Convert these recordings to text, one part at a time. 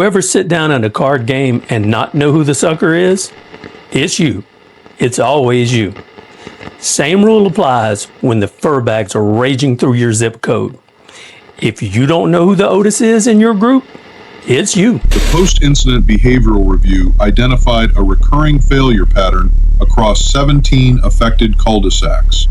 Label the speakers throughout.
Speaker 1: You ever sit down at a card game and not know who the sucker is? It's you. It's always you. Same rule applies when the fur bags are raging through your zip code. If you don't know who the Otis is in your group, it's you.
Speaker 2: The post-incident behavioral review identified a recurring failure pattern across 17 affected cul-de-sacs.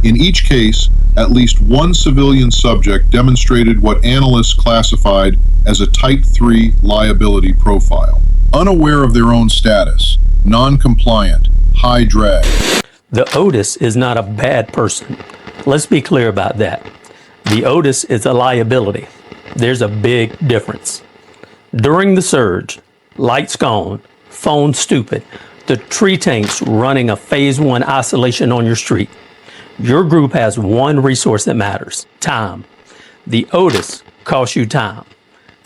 Speaker 2: In each case, at least one civilian subject demonstrated what analysts classified as a Type 3 liability profile. Unaware of their own status, non-compliant, high drag.
Speaker 1: The Otis is not a bad person. Let's be clear about that. The Otis is a liability. There's a big difference. During the surge, lights gone, phone stupid, the tree tanks running a phase 1 isolation on your street. Your group has one resource that matters: time. The Otis costs you time.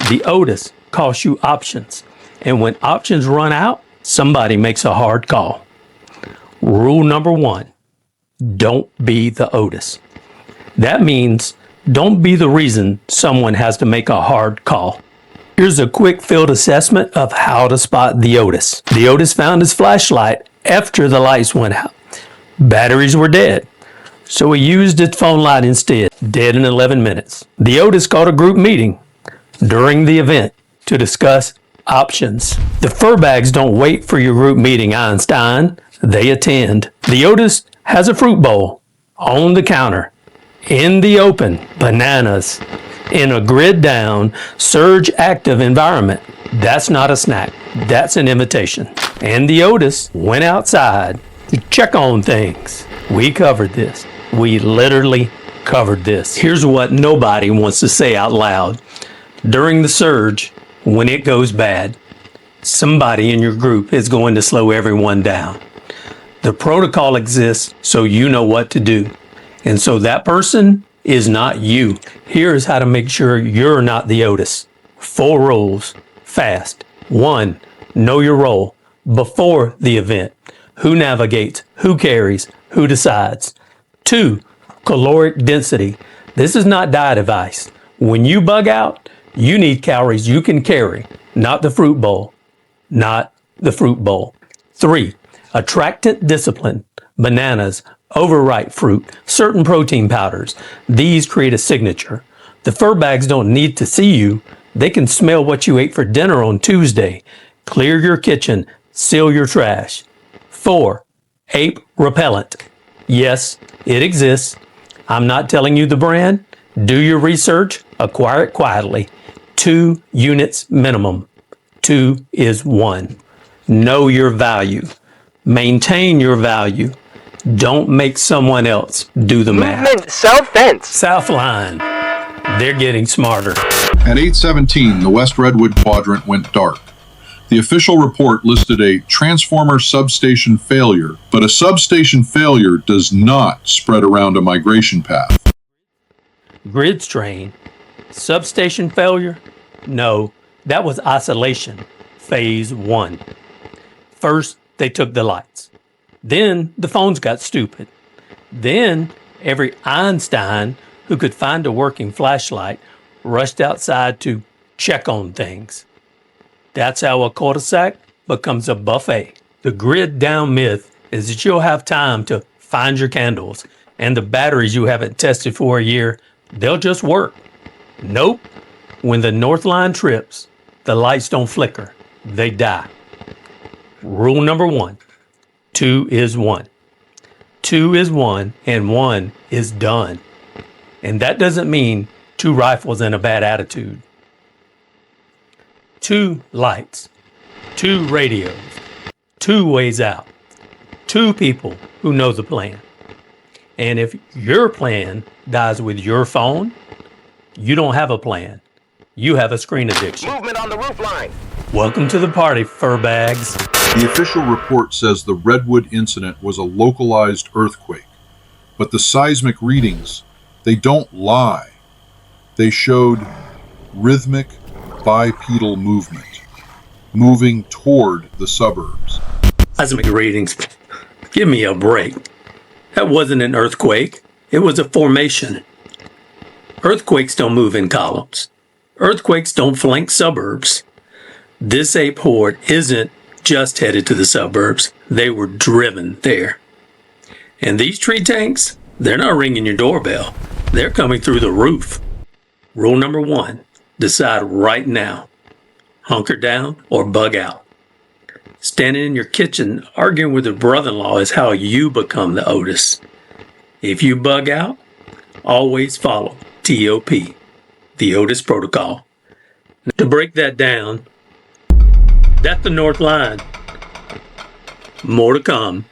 Speaker 1: The Otis costs you options. And when options run out, somebody makes a hard call. Rule number 1, don't be the Otis. That means don't be the reason someone has to make a hard call. Here's a quick field assessment of how to spot the Otis. The Otis found his flashlight after the lights went out. Batteries were dead, so he used his phone light instead, dead in 11 minutes. The Otis called a group meeting during the event to discuss options. The fur bags don't wait for your group meeting, Einstein. They attend. The Otis has a fruit bowl on the counter, in the open, bananas, in a grid down, surge active environment. That's not a snack. That's an invitation. And the Otis went outside to check on things. We covered this. We literally covered this. Here's what nobody wants to say out loud. During the surge, when it goes bad, somebody in your group is going to slow everyone down. The protocol exists so you know what to do. And so that person is not you. Here's how to make sure you're not the Otis. 4 rules, fast. 1, know your role before the event. Who navigates, who carries, who decides. 2, caloric density. This is not diet advice. When you bug out, you need calories you can carry, not the fruit bowl. Not the fruit bowl. 3, attractant discipline. Bananas, overripe fruit, certain protein powders. These create a signature. The fur bags don't need to see you. They can smell what you ate for dinner on Tuesday. Clear your kitchen, seal your trash. 4, ape repellent. Yes, it exists. I'm not telling you the brand. Do your research, acquire it quietly. 2 units minimum. 2 is 1. Know your value. Maintain your value. Don't make someone else do the math.
Speaker 3: Movement self-fence.
Speaker 1: Southline. They're getting smarter.
Speaker 2: At 8:17, the West Redwood quadrant went dark. The official report listed a transformer substation failure, but a substation failure does not spread around a migration path.
Speaker 1: Grid strain. Substation failure? No, that was isolation. Phase 1. First, they took the lights. Then the phones got stupid. Then every Einstein who could find a working flashlight rushed outside to check on things. That's how a cul-de-sac becomes a buffet. The grid down myth is that you'll have time to find your candles, and the batteries you haven't tested for a year, they'll just work. Nope. When the north line trips, the lights don't flicker. They die. Rule number 1. 2 is 1. 2 is 1, and 1 is done. And that doesn't mean 2 rifles and a bad attitude. 2 lights, 2 radios, 2 ways out, 2 people who know the plan. And if your plan dies with your phone, you don't have a plan. You have a screen addiction.
Speaker 3: Movement on the roof line.
Speaker 1: Welcome to the party, fur bags.
Speaker 2: The official report says the Redwood incident was a localized earthquake, but the seismic readings, they don't lie. They showed rhythmic bipedal movement, moving toward the suburbs.
Speaker 1: Seismic readings. Give me a break. That wasn't an earthquake. It was a formation. Earthquakes don't move in columns. Earthquakes don't flank suburbs. This ape horde isn't just headed to the suburbs. They were driven there. And these tree tanks, they're not ringing your doorbell. They're coming through the roof. Rule number 1, decide right now. Hunker down or bug out. Standing in your kitchen arguing with your brother-in-law is how you become the Otis. If you bug out, always follow TOP, the Otis Protocol. To break that down, that's the North Line. More to come.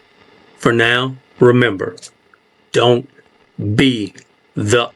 Speaker 1: For now, remember, don't be the